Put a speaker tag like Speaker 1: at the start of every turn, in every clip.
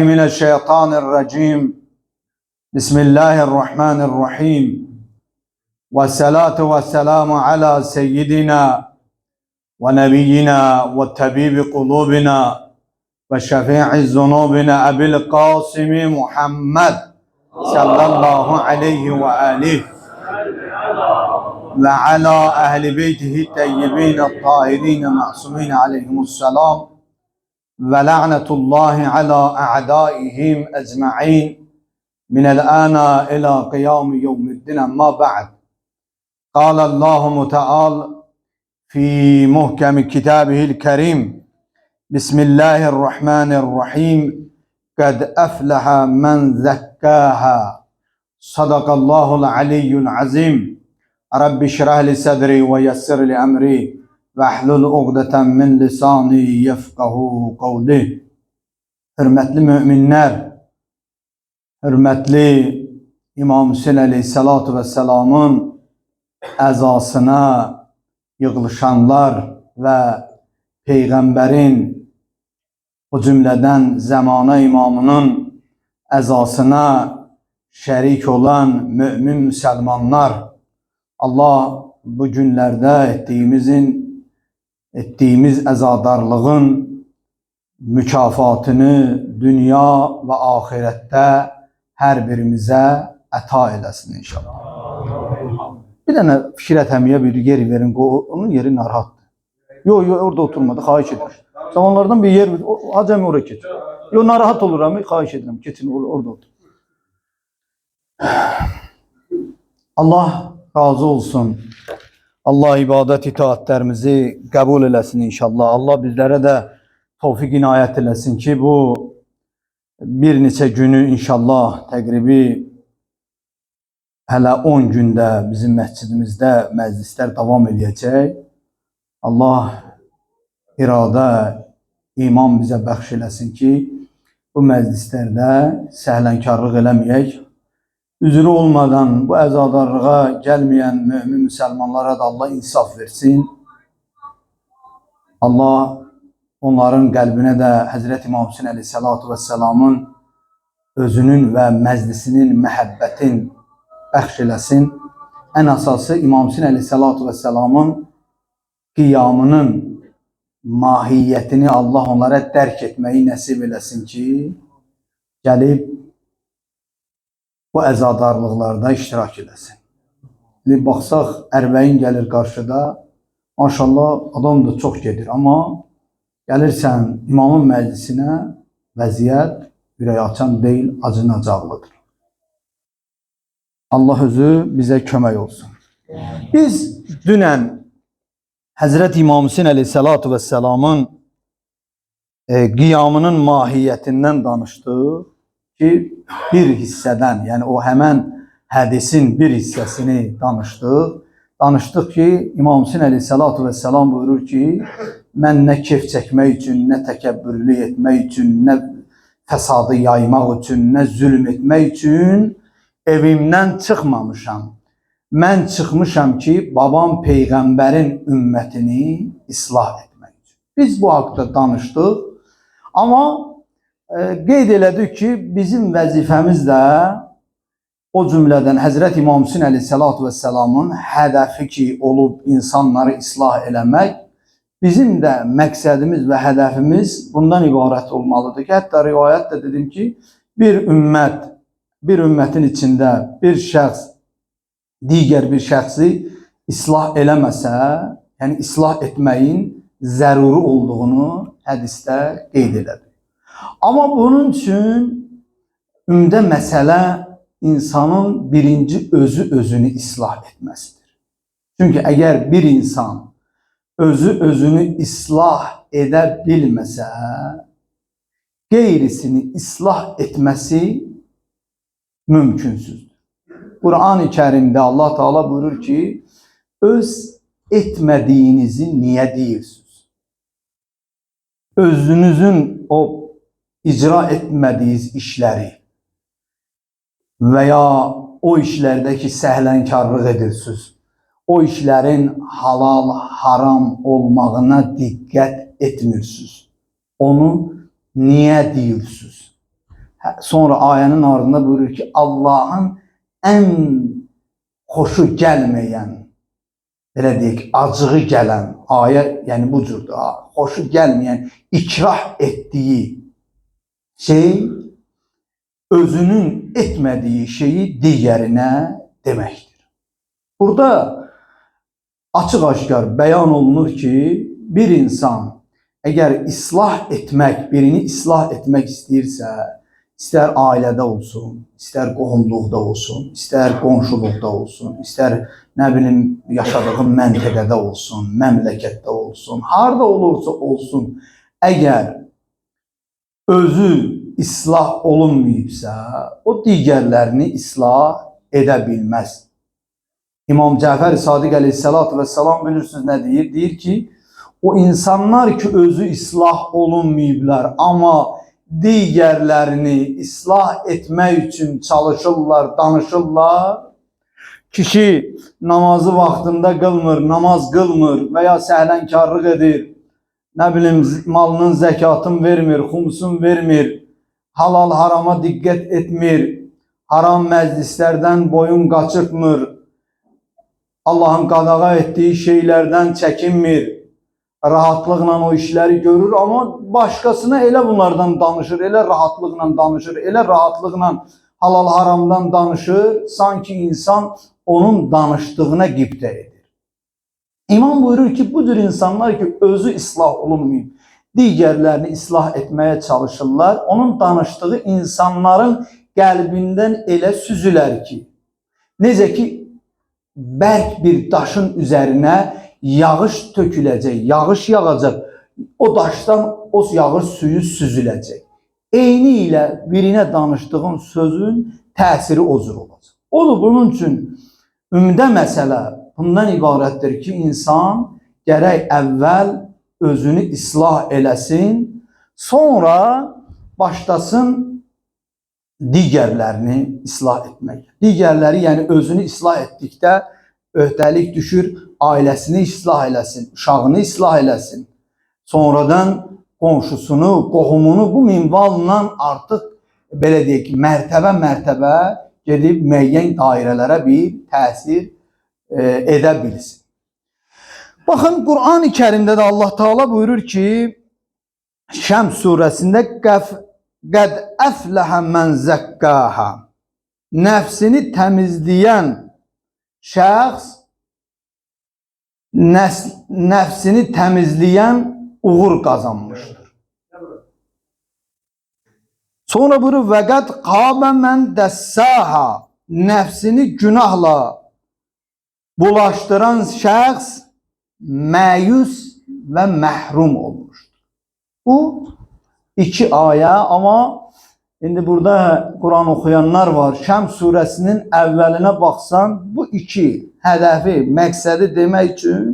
Speaker 1: من الشيطان الرجيم. بسم الله الرحمن الرحيم، والصلاة والسلام على سيدنا ونبينا وطبيب قلوبنا وشفيع ذنوبنا أبي القاسم محمد صلى الله عليه وآله وعلى أهل بيته الطيبين الطاهرين المعصومين عليهم السلام ولعنة الله على أعدائهم أجمعين من الآن إلى قيام يوم الدين. أما بعد، قال الله تعالى في محكم كتابه الكريم: بسم الله الرحمن الرحيم، قد أفلح من زكاها، صدق الله العلي العظيم. رب اشرح لي صدري ويسر لي أمري وَاحْلُلْ عُقْدَةً مِنْ لِسَانِي يَفْقَهُ قَوْلِي. Hürmetli müminler, hürmetli İmam Hüseyin Aleyhisselatü Vesselam'ın əzasına yığılışanlar ve Peygamberin, o cümleden zamana imamının əzasına şerik olan mümin Müslümanlar, Allah bu günlerde ettiğimiz azadarlığın mükafatını dünya ve ahirette her birimize ata eylesin inşallah. Bir tane Fikret Emi'ye bir yer verin, onun yeri narahattı. Yok orada oturmadı, xahiş ederim. Zamanlardan bir yer, Hacemi oraya geçin. Yok narahat olur ama xahiş ederim, geçin orada otur. Allah razı olsun. Allah ibadet itaatlerimizi kabul eləsin inşallah. Allah bizlere de tevfik inayet eləsin ki bu bir neçə günü inşallah təqribi hələ 10 günde bizim məscidimizdə məclislər davam edəcək. Allah irade, iman bize bəxş eləsin ki bu məclislərdə səhlənkarlıq eləməyək. Üzrü olmadan bu əzadarlığa gelmeyen mümin Müslümanlara da Allah insaf versin. Allah onların kalbine de Hazreti İmam Hüseyin Aleyhisselatü Vesselam'ın özünün ve meclisinin məhəbbətin bəxş eləsin. En asası İmam Hüseyin Aleyhisselatü Vesselam'ın qiyamının mahiyyətini Allah onlara dərk etmeyi nəsib eləsin ki gelip bu əzadarlıqlarda iştirak eləsin. Baxsaq, Ərbəyin gəlir qarşıda, maşallah adam da çox gedir, amma gəlirsən imamın məclisinə, vəziyyət ürək açan deyil, acınacaqlıdır. Allah özü bizə kömək olsun. Biz dünən Həzrət İmam Hüseyin Aleyhisselatü Vesselam'ın qiyamının mahiyyətindən danışdıq ki bir hisseden, yani o hemen hadisin bir hissesini danıştık ki İmam Hüseyin Aleyhisselatü Vesselam buyurur ki mən ne keyf çekmek için, ne tekebbürlü etmek için, ne fesadı yaymak için, ne zulüm etmek için evimden çıkmamışam. Mən çıkmışam ki babam peygamberin ümmetini ıslah etmek için. Biz bu hakta danıştık ama qeyd elədik ki bizim vəzifəmiz də o cümlədən Həzrət İmam Hüseyin Aleyhisselatü Vesselam'ın hədəfi ki olub insanları ıslah eləmək, bizim də məqsədimiz və hədəfimiz bundan ibarət olmalıdır ki, hətta rivayətdə dedim ki bir ümmətin içində bir şəxs digər bir şəxsi ıslah eləməsə, yəni ıslah etməyin zəruri olduğunu hədisdə qeyd elədik. Ama bunun için ümdə məsələ insanın birinci özünü ıslah etmesidir. Çünkü eğer bir insan özünü ıslah edə bilməsə, qeyrisini ıslah etmesi mümkünsüzdür. Kur'an-ı Kerim'de Allah Teala buyurur ki, öz etmediğinizi niye diyorsunuz? Özünüzün o icra etmediğiniz işleri veya o işlerdeki səhlənkarlıq edirsiniz. O işlerin halal, haram olmağına dikkat etmirsiniz. Onu niye diyorsunuz? Sonra ayənin ardında buyurur ki, Allahın ən xoşu gəlməyən, belə deyək, acığı gələn ayə, yəni bu cürdə, xoşu gəlməyən, ikrah etdiyi şey, özünün etmədiyi şeyi digərinə deməkdir. Burada açıq-aşkar bəyan olunur ki, bir insan əgər birini islah etmək istəyirsə, istər ailədə olsun, istər qohumluqda olsun, istər qonşuluqda olsun, istər nə bilim yaşadığı məntəqədə olsun, məmləkətdə olsun, harda olursa olsun, əgər özü islah olunmayıbsa, o digərlərini islah edə bilməz. İmam Cəfər Sadiq əleyhissalatu vesselam bilirsiniz nə deyir? Deyir ki, o insanlar ki özü islah olunmayıblar, amma digərlərini islah etmək üçün çalışırlar, danışırlar. Kişi namazı vaxtında qılmır, namaz qılmır və ya səhlənkarlıq edir, nə bilim malının zəkatını vermir, xumsun vermir, halal harama diqqət etmir, haram məclislərdən boyun qaçırtmır, Allahın qadağa etdiyi şeylərdən çəkinmir, rahatlıqla o işləri görür, amma başqasına elə bunlardan danışır, elə rahatlıqla danışır, elə rahatlıqla halal haramdan danışır, sanki insan onun danışdığına qibtə edir. İmam buyurur ki, bu cür insanlar ki, özü islah olunmayıb, digərlərini islah etməyə çalışırlar, onun danışdığı insanların qəlbindən elə süzülər ki, necə ki, bərk bir daşın üzərinə yağış töküləcək, yağış yağacaq, o daşdan o yağış suyu süzüləcək. Eyni ilə birinə danışdığın sözün təsiri o cür olacaq. Odur, bunun üçün ümdə məsələ bundan ibarətdir ki, insan gərək əvvəl özünü islah eləsin, sonra başlasın digərlərini islah etmək. Digərləri, yəni özünü islah etdikdə öhdəlik düşür, ailəsini islah eləsin, uşağını islah eləsin. Sonradan qonşusunu, qohumunu bu minvalla artıq, belə deyək, mərtəbə gedib müəyyən dairələrə bir təsir edə bilsin. Baxın, Qur'an-ı Kərimdə də Allah Teala buyurur ki, Şəms surəsində Qəd əfləhə mən zəkkəhə, nəfsini təmizləyən şəxs, nəfsini təmizləyən uğur qazanmışdır. Sonra buyurur, və qəd xabə mən dəssəhə, nəfsini günahla bulaşdıran şəxs məyus və məhrum olmuşdur. Bu iki ayə, amma indi burada Quran oxuyanlar var. Şəms surəsinin əvvəlinə baxsan, bu iki hədəfi, məqsədi demək üçün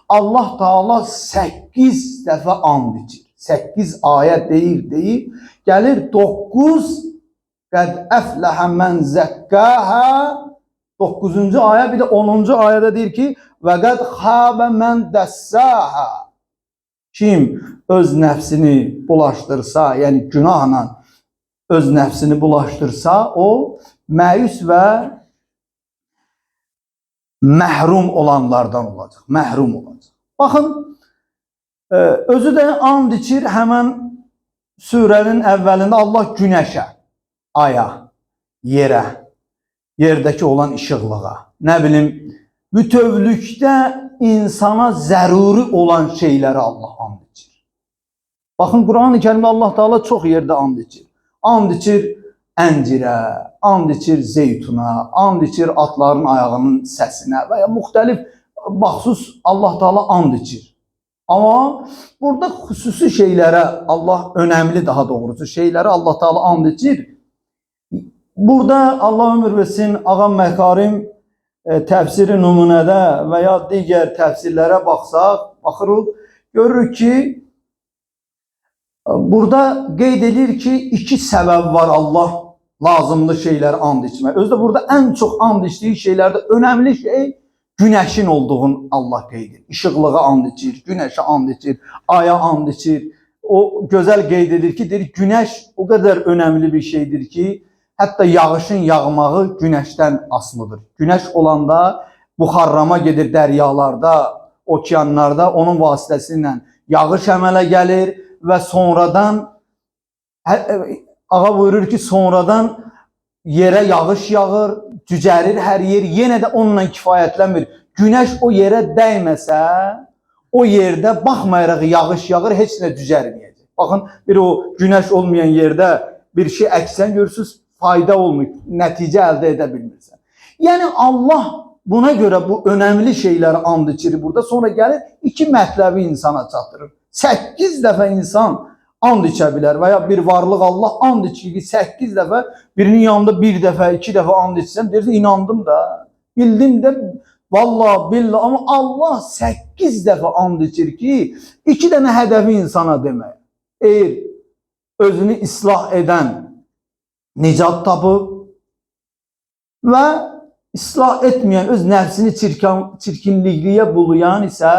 Speaker 1: Allah Taala 8 dəfə and içir. 8 ayə deyir, gəlir 9 qəd əfləhə mən zəkkəhə, 9-cu ayə, bir də 10-cu ayədə deyir ki, və qəd xabə mən dəssəhə. Kim öz nəfsini bulaşdırsa, yəni günahla öz nəfsini bulaşdırsa, o məyus və məhrum olanlardan olacaq. Məhrum olacaq. Baxın, özü də and içir həmən surənin əvvəlində Allah günəşə, aya, yerə, yerdəki olan işıqlığa, nə bilim, bütövlükdə insana zəruri olan şeyləri Allah and içir. Baxın, Quran-ı Kərimdə Allah Teala çox yerdə and içir. And içir əncirə, and içir zeytuna, and içir atların ayağının səsinə və ya müxtəlif baxsus Allah Teala and içir. Amma burada xüsusi şeylərə Allah, önəmli daha doğrusu şeylərə Allah Teala and içir. Burada Allah ömür versin, Ağam Məkarim təfsiri nümunədə və ya digər təfsirlərə baxsaq, baxırıq, görürük ki, burada qeyd edir ki, iki səbəb var Allah lazımlı şeyləri and içmək. Özü də burada ən çox and içdiyi şeylərdə önəmli şey günəşin olduğunu Allah qeyd edir. İşıqlığa and içir, günəşə and içir, aya and içir. o güzel qeyd edir ki, deyir, güneş o kadar önemli bir şeydir ki, hatta yağışın yağmağı güneşten asılıdır. Güneş olanda buxarlama gedir dəryalarda, okeanlarda, onun vasitəsilə yağış əmələ gəlir və sonradan ağa buyurur ki, sonradan yerə yağış yağır, cücərir hər yer, yenə də onunla kifayətlənmir. Güneş o yerə dəyməsə, o yerdə baxmayaraq yağış yağır, heç nə cücərməyəcək. Baxın, bir o güneş olmayan yerdə bir şey əksən görürsünüz, fayda olmuyor, nəticə əldə edə bilmirsən. Yəni Allah buna görə bu önemli şeyləri and içirir burada, sonra gəlir iki mətləbi insana çatdırır. 8 dəfə insan and içə bilər və ya bir varlıq Allah and içir ki, 8 dəfə, birinin yanında bir dəfə, 2 dəfə and içsən, deyirsən, inandım da, bildim də, vallahi billah, amma Allah 8 dəfə and içir ki, 2 dənə hədəfi insana demək. Eğer özünü islah edən nicat tapıb və islah etməyən, öz nəfsini çirkinlikliyə bulayan isə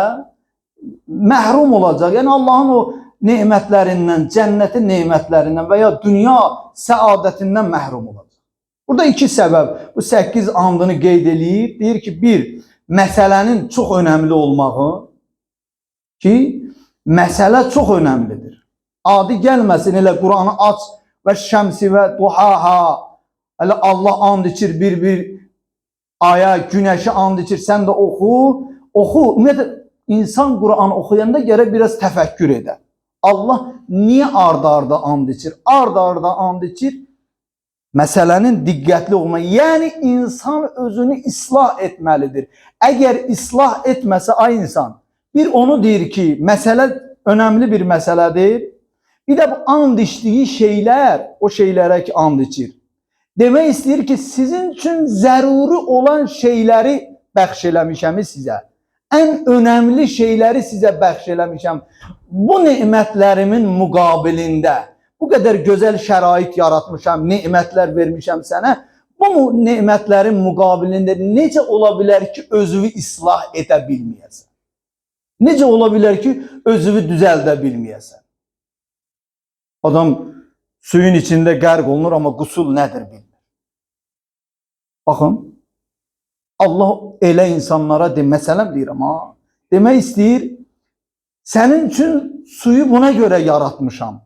Speaker 1: məhrum olacaq. Yəni Allahın o nemətlərindən, cənnətin nemətlərindən və ya dünya səadətindən məhrum olacaq. Burada iki səbəb bu 8 andını qeyd eləyir. Deyir ki, bir, məsələnin çox önəmli olmağı ki, məsələ çox önəmlidir. Adi gəlməsin, elə Quranı aç və şəmsi və duhaha, elə Allah and içir bir aya, güneşi and içir, sən də oxu. Ümumiyyətlə, insan Quranı oxuyanda gərək biraz təfəkkür edər. Allah niyə arda-arda and içir? Arda-arda and içir, məsələnin diqqətli olma. Yəni, insan özünü islah etməlidir. Əgər islah etməsə, ay insan, bir onu deyir ki, məsələ önəmli bir məsələdir. Bir də bu and içdiyi şeylər, o şeylərə ki, and içir. Demək istəyir ki, sizin üçün zəruri olan şeyləri bəxş eləmişəm sizə. Ən önəmli şeyləri sizə bəxş eləmişəm. Bu nemətlərimin müqabilində, bu qədər gözəl şərait yaratmışam, nemətlər vermişəm sənə. Bu nemətlərin müqabilində necə ola bilər ki, özünü islah edə bilməyəsən? Necə ola bilər ki, özünü düzəldə bilməyəsən? Adam suyun içində qərq olunur, amma qusul nədir bilmir. Baxın, Allah elə insanlara məsələn deyir, amma demək istəyir, sənin üçün suyu buna görə yaratmışam.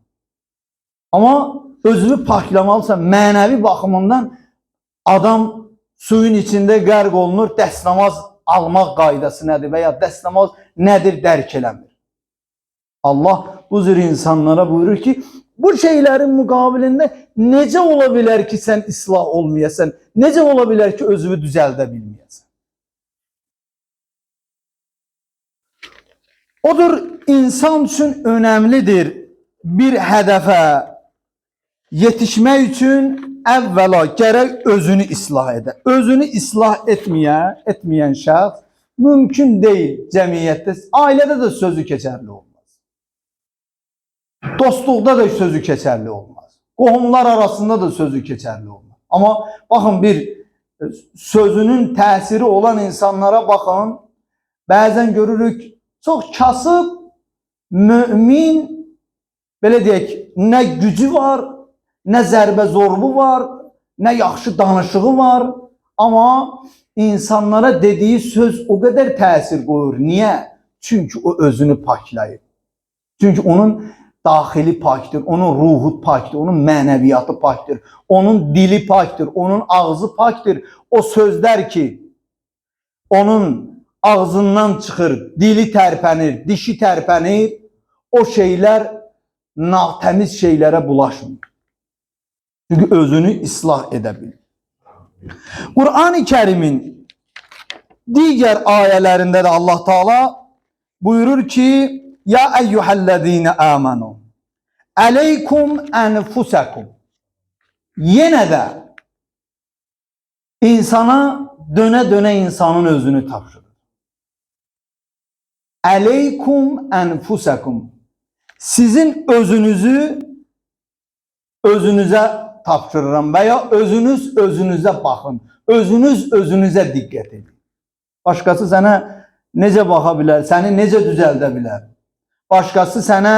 Speaker 1: Amma özünü paklamalısan, mənəvi baxımından adam suyun içində qərq olunur, dəstəmaz almaq qaydası nədir və ya dəstəmaz nədir dərk eləmir. Allah bu cür insanlara buyurur ki, bu şeylərin müqabilində necə ola bilər ki, sən islah olmayəsən? Necə ola bilər ki, özünü düzəldə bilməyəsən? Odur, insan üçün önəmlidir bir hədəfə yetişmək üçün əvvəla gərək özünü islah edə. Özünü islah etməyən şəxs mümkün deyil cəmiyyətdə, ailədə də sözü keçərli olmaz. Dostluqda da sözü keçərli olmaz. Qohumlar arasında da sözü keçərli olmaz. Amma baxın, bir sözünün təsiri olan insanlara baxın, bəzən görürük, çox kasıb, mümin, belə deyək, nə gücü var, nə zərbə zorbu var, nə yaxşı danışığı var, amma insanlara dediyi söz o qədər təsir qoyur. Niyə? Çünki o özünü paklayır. Çünki onun daxili pakdır, onun ruhu pakdır, onun mənəviyyatı pakdır, onun dili pakdır, onun ağzı pakdır. O sözlər ki, onun ağzından çıxır, dili tərpənir, dişi tərpənir, o şeylər natəmiz şeylərə bulaşmır. Çünki özünü islah edə bilir. Qur'an-ı Kərimin digər ayələrində də Allah Teala buyurur ki, ya eyyuhəllezine amanu aleykum enfusakum. Yenə də insana dönə insanın özünü tapşırır. Aleykum enfusakum. Sizin özünüzü özünüzə tapşırıram və ya özünüz özünüzə baxın. Özünüz özünüzə diqqət edin. Başqası sənə necə baxa bilər, səni necə düzəldə bilər? Başqası sənə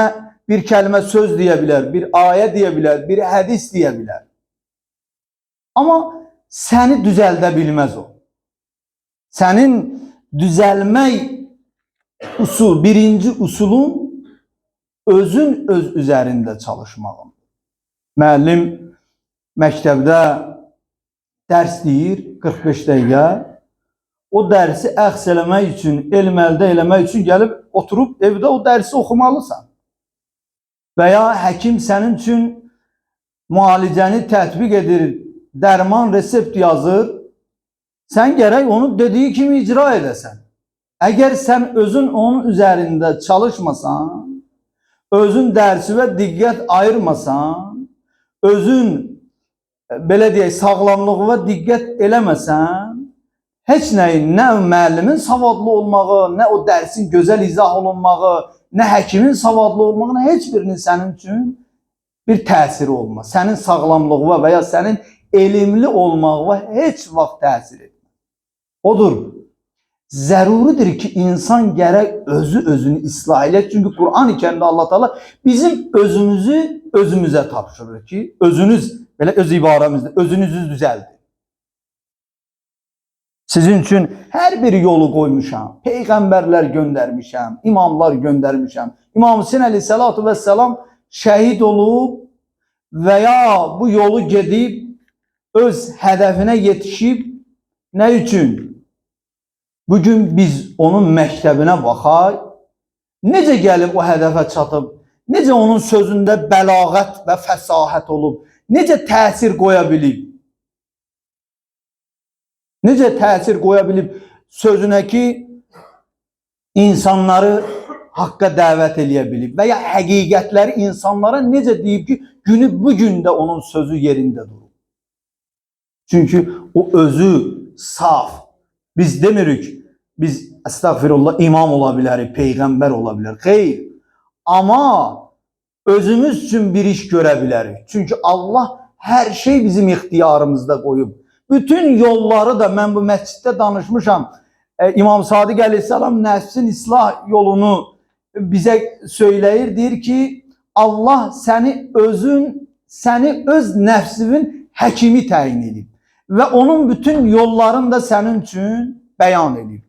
Speaker 1: bir kəlmə söz deyə bilər, bir ayə deyə bilər, bir hədis deyə bilər. Amma səni düzəldə bilməz o. Sənin düzəlmək birinci usulun özün öz üzərində çalışmağın. Müəllim məktəbdə dərs deyir, 45 dəqiqə. O dərsi əxs eləmək üçün, elm əldə eləmək üçün gəlib oturub evdə o dərsi oxumalısan. Və ya həkim sənin üçün müalicəni tətbiq edir, dərman, resept yazır. Sən gərək onu dediyi kimi icra edəsən. Əgər sən özün onun üzərində çalışmasan, özün dərsinə diqqət ayırmasan, özün belə deyək, sağlamlığına diqqət eləməsən, heç nəyin, nə müəllimin savadlı olmağı, nə o dərsin gözəl izah olunmağı, nə həkimin savadlı olmağı, nə heç birinin sənin üçün bir təsiri olmaz. Sənin sağlamlığına və ya sənin elmli olmağına heç vaxt təsir etmez. Odur, zəruridir ki, insan gərək özünü islah eləyək. Çünki Qur'an-ı Kərimdə Allah Teala bizim özümüzü özümüzə tapşırır ki, özünüz, belə öz ibarəmizdə, özünüzü düzəldir. Sizin üçün hər bir yolu qoymuşam, peyğəmbərlər göndərmişəm, imamlar göndərmişəm. İmam Hüseyn əleyhissalatu vesselam şəhid olub və ya bu yolu gedib öz hədəfinə yetişib. Nə üçün? Bugün biz onun məktəbinə baxaq, necə gəlib o hədəfə çatıb, necə onun sözündə bəlağət və fəsahət olub, necə təsir qoya bilib. Necə təsir qoya bilib sözünə ki, insanları haqqa dəvət eləyə bilib və ya həqiqətləri insanlara necə deyib ki, günü bugün də onun sözü yerində durur. Çünki o özü saf. Biz demirik, biz estağfirullah imam ola bilərik, peyğəmbər ola bilərik. Xeyr. Amma özümüz üçün bir iş görə bilərik. Çünki Allah hər şey bizim ixtiyarımızda qoyub. Bütün yolları da mən bu məsciddə danışmışam. İmam Sadiq əleyhissalam nəfsin islah yolunu bizə söyləyir. Deyir ki, Allah səni öz nəfsinin həkimi təyin edib. Və onun bütün yollarını da sənin üçün bəyan edib.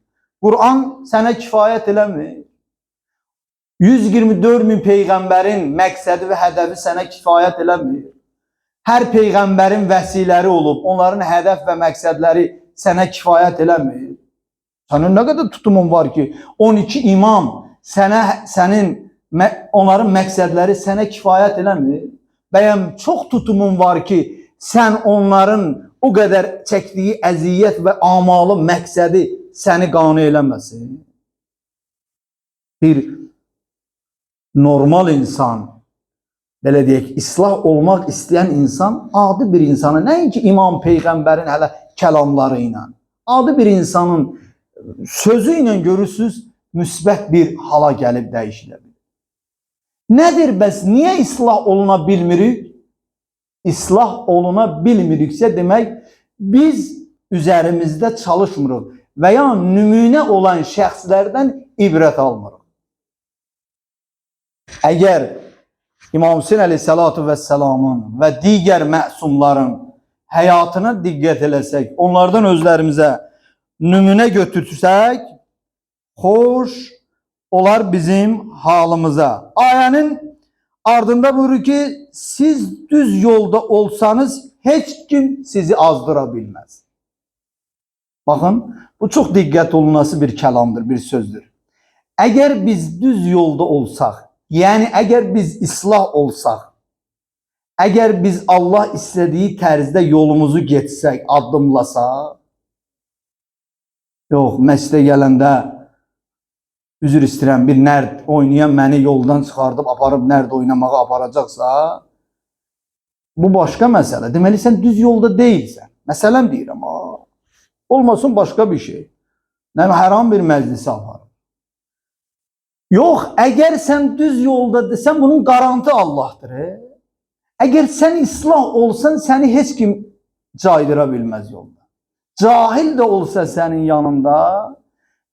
Speaker 1: Qur'an sənə kifayət eləmir. 124 min peyğəmbərin məqsədi və hədəfi sənə kifayət eləmir. Hər peyğəmbərin vəsiləri olub, onların hədəf və məqsədləri sənə kifayət eləmir. Sənin nə qədər tutumun var ki, 12 imam onların məqsədləri sənə kifayət eləmir. Bəyəm çox tutumun var ki, sən onların o qədər çəkdiyi əziyyət və amalı məqsədi səni qane eləməsin. Bir normal insan, belə deyək, islah olmaq istəyən insan, adi bir insanı, nəinki imam peyğəmbərin hələ kəlamları ilə, adi bir insanın sözü ilə görürsünüz, müsbət bir hala gəlib dəyişilə bilir. Nədir bəs, niyə islah oluna bilmirik? İslah oluna bilmiriksə demək, biz üzərimizdə çalışmırıq və ya nümunə olan şəxslərdən ibrət almırıq. Əgər İmam Hüseyn əleyhissalatu vesselamın və digər məsumların həyatına diqqət eləsək, onlardan özlərimizə nümunə götürsək, xoş olar bizim halımıza. Ayənin ardında buyurur ki, siz düz yolda olsanız, heç kim sizi azdıra bilməz. Baxın, bu çox diqqət olunası bir kəlamdır, bir sözdür. Əgər biz düz yolda olsaq, yəni əgər biz islah olsaq, əgər biz Allah istədiyi tərzdə yolumuzu getsək, addımlasaq, yox, məscidə gələndə üzr istəyirəm, bir nərd oynayan məni yoldan çıxardıb, aparıb nərd oynamağa aparacaqsa, bu başqa məsələ. Deməli, sən düz yolda deyilsən. Məsələn deyirəm, olmasın başqa bir şey. Hər bir məclisə aparır. Yox, əgər sən düz yolda desən, bunun qarantı Allahdır. Əgər sən islah olsan, səni heç kim caydıra bilməz yolda. Cahil də olsa sənin yanında,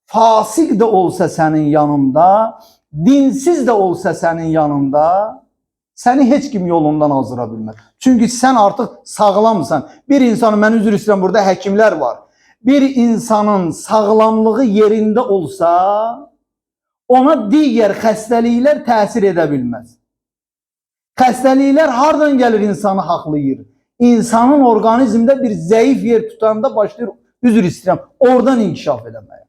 Speaker 1: fasik də olsa sənin yanında, dinsiz de olsa senin yanında, seni heç kim yolundan azdıra bilməz. Çünkü sen artık sağlamsan. Bir insanın, mən üzr istəyirəm, burada həkimlər var. Bir insanın sağlamlığı yerinde olsa, ona diğer xəstəliklər təsir edə bilməz. Xəstəliklər hardan gəlir insanı haqlayır? İnsanın organizmdə bir zayıf yer tutanda başlayır, üzr istəyirəm, oradan inkişaf eləməyə.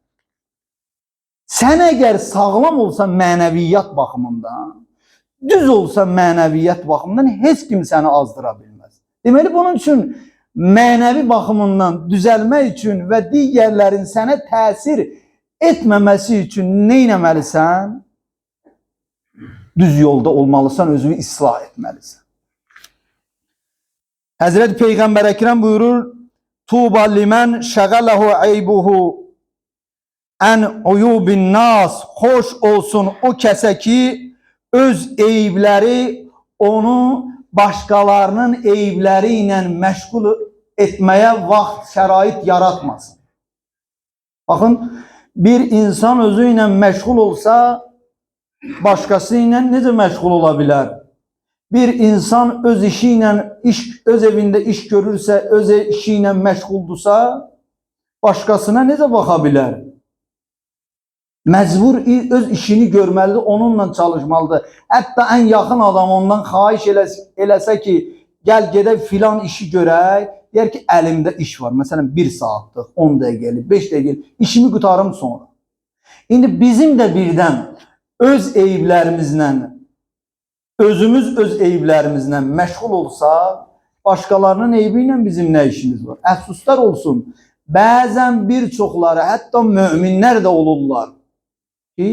Speaker 1: Sən əgər sağlam olsan mənəviyyat baxımından, düz olsa mənəviyyat baxımından heç kim səni azdıra bilməz. Deməli, bunun üçün mənəvi baxımından düzəlmək üçün və digərlərin sənə təsir etməməsi üçün nə etməlisən? Düz yolda olmalısan, özünü islah etməlisən. Həzrət Peyğəmbər Əkrəm buyurur, Tuba limən şəğələhu eybuhu ən uyubin nas. Xoş olsun o kəsə ki, öz eyibləri onu başqalarının eyibləri ilə məşğul etməyə vaxt, şərait yaratmasın. Baxın, bir insan özü ilə məşğul olsa, başqası ilə necə məşğul ola bilər? Bir insan öz işi ilə, öz evində iş görürsə, öz işi ilə məşğuldursa, başqasına necə baxa bilər? Məcbur öz işini görməlidir, onunla çalışmalıdır. Hətta ən yaxın adam ondan xahiş eləsə ki, gəl gedək filan işi görək, deyər ki, əlimdə iş var. Məsələn, 1 saatlıq, 10 dəqiqəlik, 5 dəqiqəlik, işimi qutarım sonra. İndi bizim də birdən öz eyiblərimizlə, özümüz öz eyiblərimizlə məşğul olsa, başqalarının eybi ilə bizim nə işimiz var? Əfsuslar olsun, bəzən bir çoxları, hətta möminlər də olurlar ki,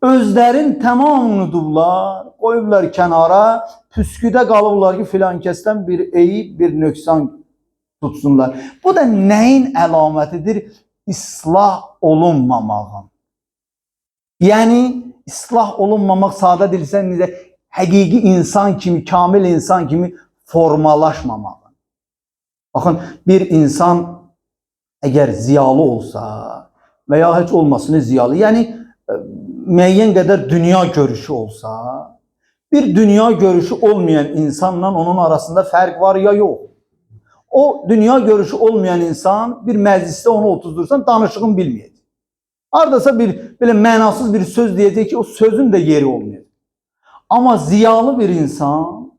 Speaker 1: özlərin tamamını unudurlar, qoyublar kənara, püsküdə qalıblar ki, filan kəsdən bir eyib, bir nöqsan tutsunlar. Bu da nəyin əlamətidir? İslah olunmamağın. Yəni, islah olunmamaq sadə dilsən, necə həqiqi insan kimi, kamil insan kimi formalaşmamağın. Baxın, bir insan əgər ziyalı olsa və ya heç olmasını ziyalı, yəni müəyyən qədər dünya görüşü olsa, bir dünya görüşü olmayan insanla onun arasında fərq var ya yox. O dünya görüşü olmayan insan bir məclisdə onu otuzdursan danışığın bilməyəcək. Haradasa bir belə mənasız bir söz deyəcək ki, o sözün də yeri olmayacaq. Amma ziyalı bir insan,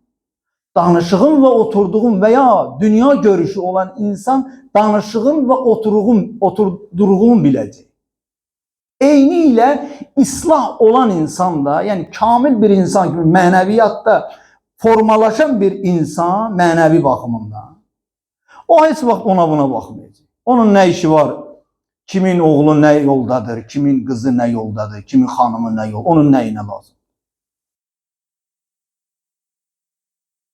Speaker 1: danışığın və oturduğun və ya dünya görüşü olan insan danışığın və oturduğun biləcək. Eyni ilə islah olan insan da, yəni kamil bir insan kimi mənəviyyatda formalaşan bir insan mənəvi baxımından, o heç vaxt ona buna baxmayacaq. Onun nə işi var? Kimin oğlu nə yoldadır, kimin qızı nə yoldadır, kimin xanımı nə yol, onun nəyinə lazım?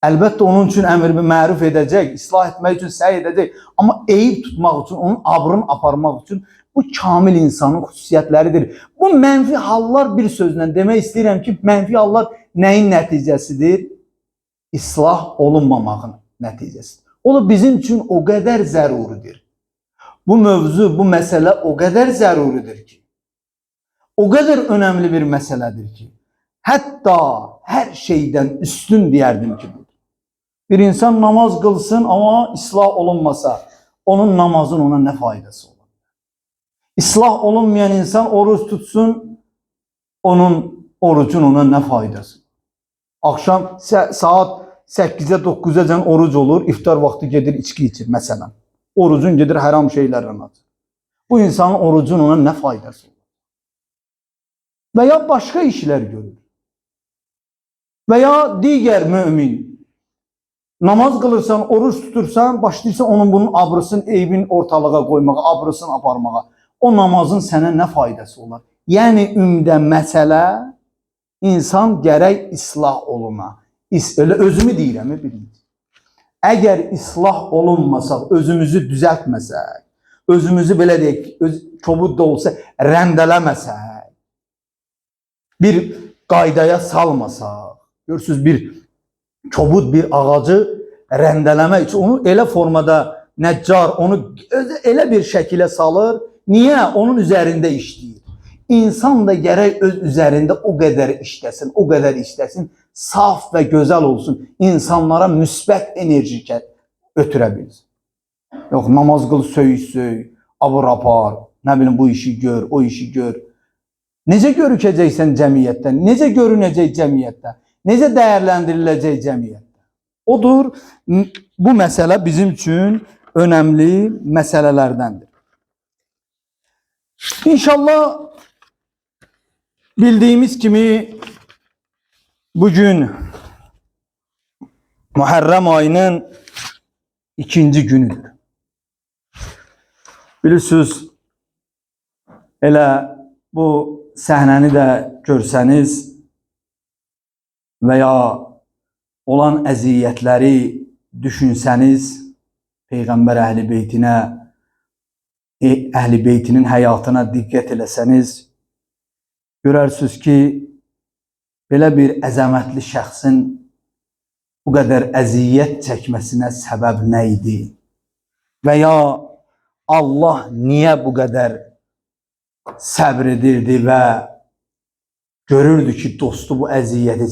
Speaker 1: Əlbəttə onun üçün əmr bir məruf edəcək, islah etmək üçün səy edəcək. Amma eyib tutmaq üçün, onun abrını aparmaq üçün bu kamil insanın xüsusiyyətləridir. Bu mənfi hallar, bir sözlə demək istəyirəm ki, mənfi hallar nəyin nəticəsidir? İslah olunmamağın nəticəsidir. O da bizim üçün o qədər zəruridir. Bu mövzu, bu məsələ o qədər zəruridir ki, o qədər önəmli bir məsələdir ki, hətta hər şeydən üstün deyərdim ki, bir insan namaz qılsın, amma islah olunmasa, onun namazın ona nə faydası olur? İslah olunmayan insan oruç tutsun, onun orucun ona nə faydası? Akşam saat 8'e 9'a can oruc olur, iftar vaxtı gedir içki içir məsələn. Orucun gedir haram şeylərlə atır. Bu insanın orucun ona nə faydası olur? Və ya başqa işlər görür. Və ya digər mümin, namaz qılırsan, oruç tutursan, başlayırsan onun bunun abrısını, eybin ortalığa qoymağa, abrısını aparmağa. O namazın sənə nə faydası olar? Yəni, ümdə məsələ, insan gərək islah oluna. Elə özümü deyirəm, birinci. Əgər islah olunmasaq, özümüzü düzəltməsək, özümüzü belə deyək, kobud da olsa rəndələməsək, bir qaydaya salmasaq, görürsünüz, bir kobud bir ağacı rəndələmək üçün onu elə formada nəccar onu elə bir şəkilə salır. Niyə? Onun üzərində işləyir. İnsan da gərək öz üzərində o qədər işləsin, saf və gözəl olsun, insanlara müsbət enerji ötürə bilsin. Yox, namaz qıl, söyüş, abur apar, nə bilim bu işi gör, o işi gör. Necə görükəcəksən cəmiyyətdə, necə görünəcək cəmiyyətdə, necə dəyərləndiriləcək cəmiyyətdə. Odur, bu məsələ bizim üçün önəmli məsələlərdəndir. İnşallah bildiyimiz kimi bugün Muharrem ayının 2-ci günüdür. Bilirsiniz, elə bu səhnəni də görsəniz və ya olan əziyyətləri düşünsəniz, Peyğəmbər Əhl-i Beytinə, Əhl-i Beytinin həyatına diqqət eləsəniz, görərsiniz ki, belə bir əzəmətli şəxsin bu qədər əziyyət çəkməsinə səbəb nə idi? Və ya Allah niyə bu qədər səbr edirdi və görürdü ki, dostu bu əziyyəti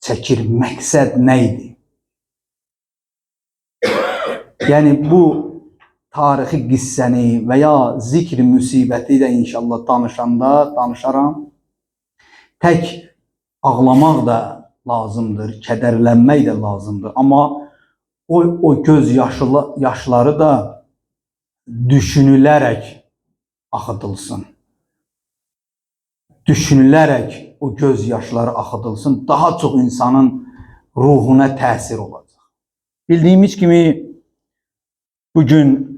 Speaker 1: çəkir, məqsəd nə idi? Yəni, bu tarixi qissəni və ya zikr müsibəti də inşallah danışaram. Tək ağlamaq da lazımdır, kədərlənmək də lazımdır. Amma o göz yaşları da düşünülərək axıdılsın. Düşünülərək o göz yaşları axıdılsın, daha çox insanın ruhuna təsir olacaq. Bildiyimiz kimi bugün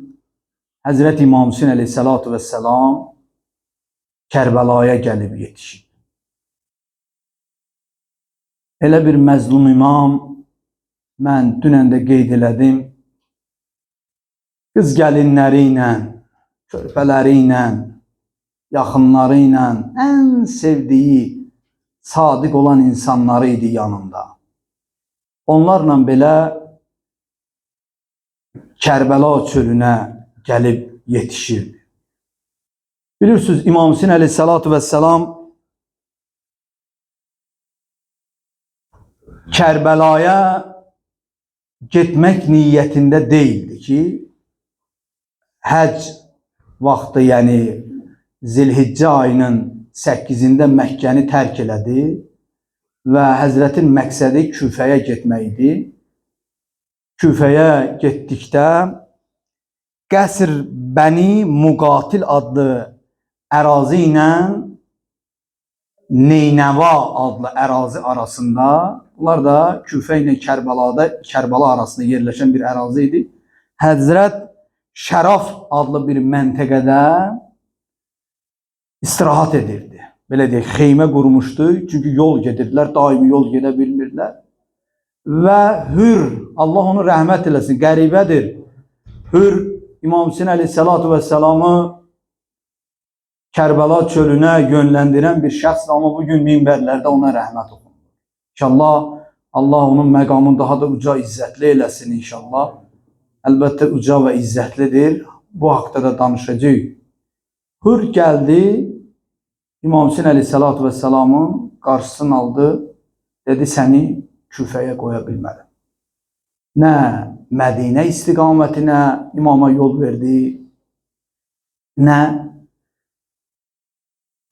Speaker 1: Həzrət İmam Hüseyin əleyhissalatu vesselam Kərbəlaya gəlib yetişib. Elə bir məzlum imam, mən dünən də qeyd elədim, qız gəlinləri ilə, körpələri ilə, yaxınları ilə, ən sevdiyi, sadiq olan insanları idi yanında. Onlarla belə Kərbəla çölünə gəlib yetişirdi. Bilirsiniz, İmam Hüseyin əleyhissalatu vesselam Kərbəlaya getmək niyyətində deyildi ki, həc vaxtı, yəni Zilhiccə ayının 8-də Məkkəni tərk elədi və Həzrətin məqsədi Küfəyə getmək idi. Küfəyə getdikdə Qəsr Bəni Muqatil adlı ərazi ilə Neynəva adlı ərazi arasında, bunlar da Küfə ilə Kərbəla arasında yerləşən bir ərazi idi. Həzrət Şəraf adlı bir məntəqədə istirahat edirdi. Belə deyək, xeymə qurmuşdu, çünki yol gedirdilər, daimi yol gedə bilmirdilər. Və Hür, Allah onu rəhmət eləsin, qəribədir. Hür, İmam Hüseyin əleyhissalatu vesselamı Kərbəla çölünə yönləndirən bir şəxsdir, amma bugün minbərlərdə ona rəhmət olunur. İnşallah Allah onun məqamını daha da uca izzətli eləsin inşallah. Əlbəttə uca və izzətlidir. Bu haqda da danışacağıq. Hür gəldi, İmam Hüseyin əleyhissalatu vesselamın qarşısını aldı, dedi, səni Küfəyə qoya bilmədim. Nə Mədinə istiqamətinə imama yol verdi, nə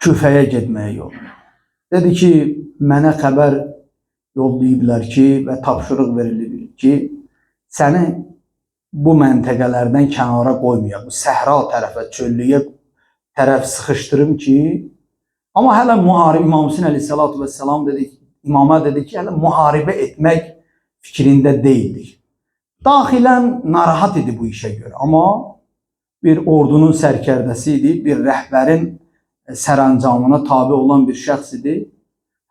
Speaker 1: Küfəyə getməyə yol. Dedi ki, mənə xəbər yollayıblar ki və tapşırıq verilib ki, səni bu məntəqələrdən kənara qoymayaq, bu səhra tərəfə, çöllüyə tərəf sıxışdırım ki, amma hələ müharibə, İmam Hüseyin əleyhissalatu vesselam imama dedi ki, hələ müharibə etmək fikrində deyildik. Daxilən narahat idi bu işə görə, amma bir ordunun sərkərdəsi idi, bir rəhbərin sərəncamına tabi olan bir şəxs idi.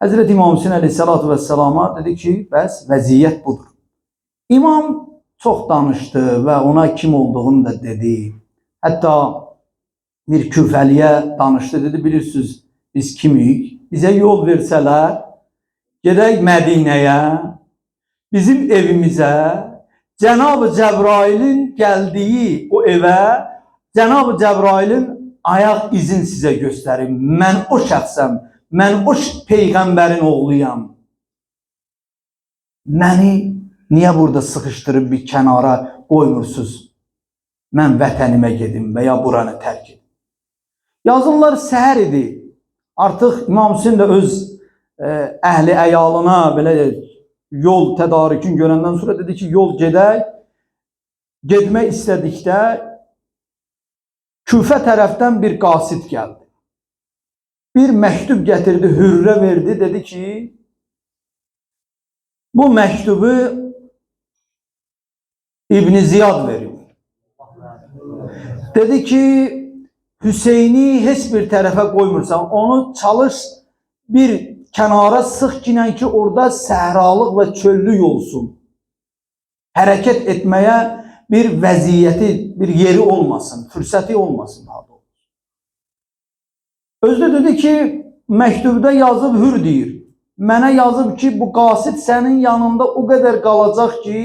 Speaker 1: Həzrət İmam Hüseyin əleyhissalatu vesselama dedi ki, bəs vəziyyət budur. İmam çox danışdı və ona kim olduğunu da dedi. Hətta bir küfəliyə danışdı, dedi, bilirsiniz, biz kimik? Bizə yol versələr, gedək Mədinəyə, bizim evimizə, Cənab-ı Cəbrailin gəldiyi o evə, Cənab-ı Cəbrailin ayaq izin sizə göstərim. Mən o şəxsəm, mən o peyğəmbərin oğluyam. Məni niyə burada sıxışdırıb bir kənara qoymursunuz? Mən vətənimə gedim və ya buranı tərk edim. Yazırlar, səhər idi. Artıq İmam Hüseyin də öz əhli əyalına belə yol tədarükün görəndən sonra dedi ki, yol gedək. Getmək istədikdə Küfə tərəfdən bir qasid gəldi. Bir məktub gətirdi, Hürrə verdi, dedi ki, bu məktubu İbn Ziyad verir. Dedi ki, Hüseyni heç bir tərəfə qoymursan, onu çalış bir kənara sıx ki, orada səhralıq və çöllük olsun. Hərəkət etməyə bir vəziyyəti, bir yeri olmasın, fürsəti olmasın. Özü dedi ki, məktubda yazıb Hür deyir. Mənə yazıb ki, bu qasid sənin yanında o qədər qalacaq ki,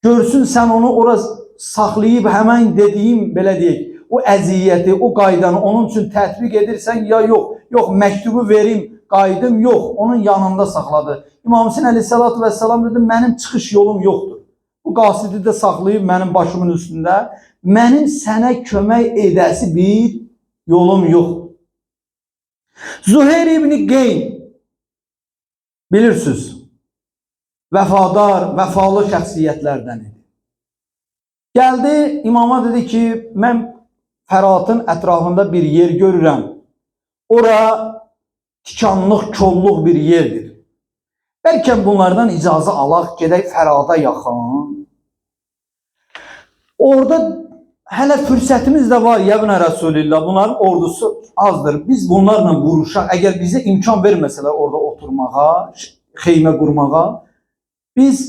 Speaker 1: görsün sən onu orası saxlayıb həmən dediyim, belə deyək, o əziyyəti, o qaydanı onun üçün tətbiq edirsən ya yox. Yox, məktubu verim, qaydım yox, onun yanında saxladı. İmam Hüseyin əleyhissalatu vesselam dedi, mənim çıxış yolum yoxdur. Bu qasidi də saxlayıb mənim başımın üstündə. Mənim sənə kömək edəsi bir yolum yoxdur. Zuheyr ibn Qeyn, bilirsiniz, vəfadar, vəfalı şəxsiyyətlərdən idi. Gəldi, imama dedi ki, mən Fəratın ətrafında bir yer görürəm. Ora tikanlıq, kolluq bir yerdir. Bəlkə bunlardan icazə alaq, gedək Fərada yaxın. Orada hələ fürsətimiz də var, yəbnə Rəsulillah, bunların ordusu azdır. Biz bunlarla vuruşaq, əgər bizə imkan verməsələr orada oturmağa, xeymə qurmağa, biz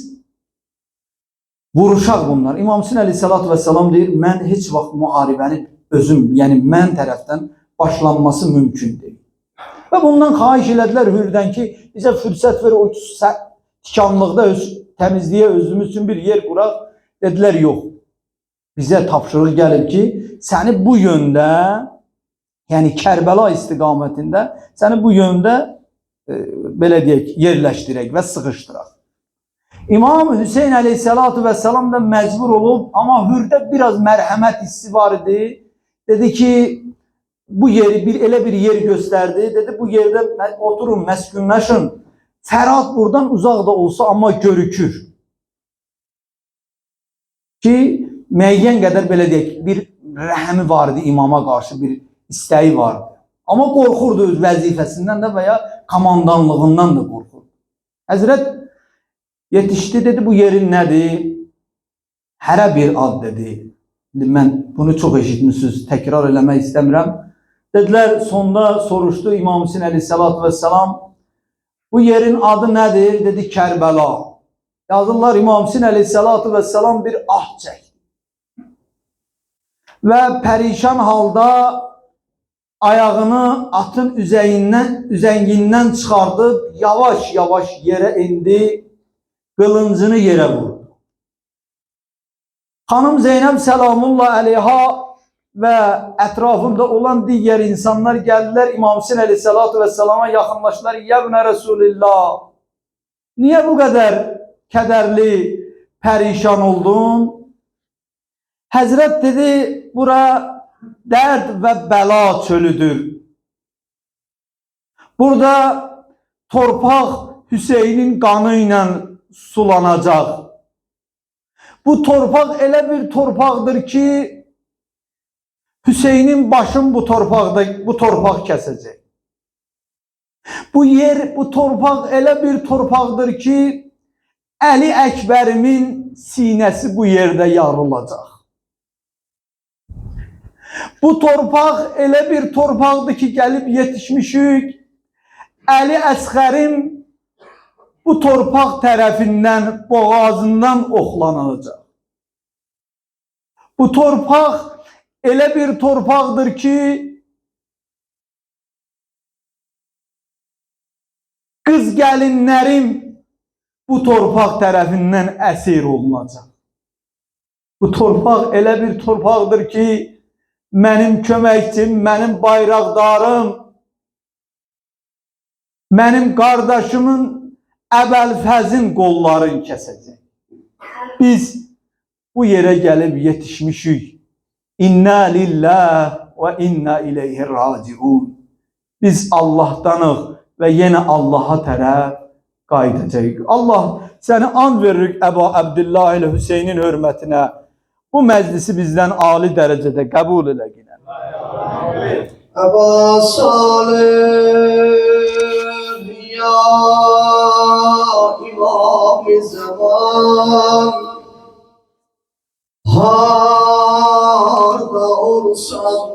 Speaker 1: vuruşaq bunlar. İmam Hüseyin əleyhissalatu vesselam deyir, mən heç vaxt müharibəni özüm, yəni mən tərəfdən başlanması mümkün deyil. Və bundan xahiş elədilər Hürdən ki, bizə fürsət ver, o tikanlıqda təmizliyə özümüz üçün bir yer quraq. Dedilər, yox. Bizə tapşırıq gəlib ki, səni bu yöndə, yəni Kərbəla istiqamətində, səni bu yöndə, belə deyək, yerləşdirək və sıxışdıraq. İmam Hüseyin əleyhissalatu vesselam da məcbur olub, amma Hürdə biraz mərhəmət hissi var idi. Dedi ki, bu yeri elə bir yer göstərdi. Dedi, bu yerdə oturun, məskünləşin. Fərat buradan uzaq da olsa, amma görükür. Ki, müəyyən qədər belə deyək, bir rəhəmi vardı imama qarşı, bir istəyi vardı. Amma qorxurdu öz vəzifəsindən də və ya komandanlığından da qorxurdu. Həzrət yetişdi, dedi, bu yerin nədir? Hərə bir ad dedi. Mən bunu çox eşitmişsiniz, təkrar eləmək istəmirəm. Dedilər, sonda soruşdu İmam Hüseyin əleyhissalatu vesselam, bu yerin adı nədir? Dedi, Kərbəla. Yazırlar, İmam Hüseyin əleyhissalatu vesselam bir ah çəkdi. Və pərişan halda ayağını atın üzəngindən çıxardıb, yavaş-yavaş yerə indi, qılıncını yerə vurdu. Xanım Zeynəb Səlamullah əleyha və ətrafında olan digər insanlar gəldilər, İmam Hüseyin əleyhissalatu vesselama yaxınlaşdılar. Yəbnə Rəsulillah, niyə bu qədər kədərli, pərişan oldun? Həzrət dedi, bura dərd və bəla çölüdür. Burada torpaq Hüseynin qanı ilə sulanacaq. Bu torpaq elə bir torpaqdır ki, Hüseynin başın bu torpaq kəsəcək. Bu yer, bu torpaq elə bir torpaqdır ki, Əli Əkbərimin sinəsi bu yerdə yarılacaq. Bu torpaq elə bir torpaqdır ki, gəlib yetişmişik, Əli Əsğərim bu torpaq tərəfindən, boğazından oxlanılacaq. Bu torpaq elə bir torpaqdır ki, qız gəlinlərim bu torpaq tərəfindən əsir olunacaq. Bu torpaq elə bir torpaqdır ki, mənim köməkçim, mənim bayraqdarım, mənim qardaşımın Əbəlfəzin qollarını kəsəcək. Biz bu yerə gəlib yetişmişik. İnna lillah və inna ileyhi raciun. Biz Allahdanıq və yenə Allaha tərəf qayıdacağıq. Allah səni and veririk Əbu Abdullah ilə Hüseynin hörmətinə. Bu məclisi bizdən ali dərəcədə qəbul elə ginə.
Speaker 2: Əba Salih ya İmam-ı Zaman, harda olsan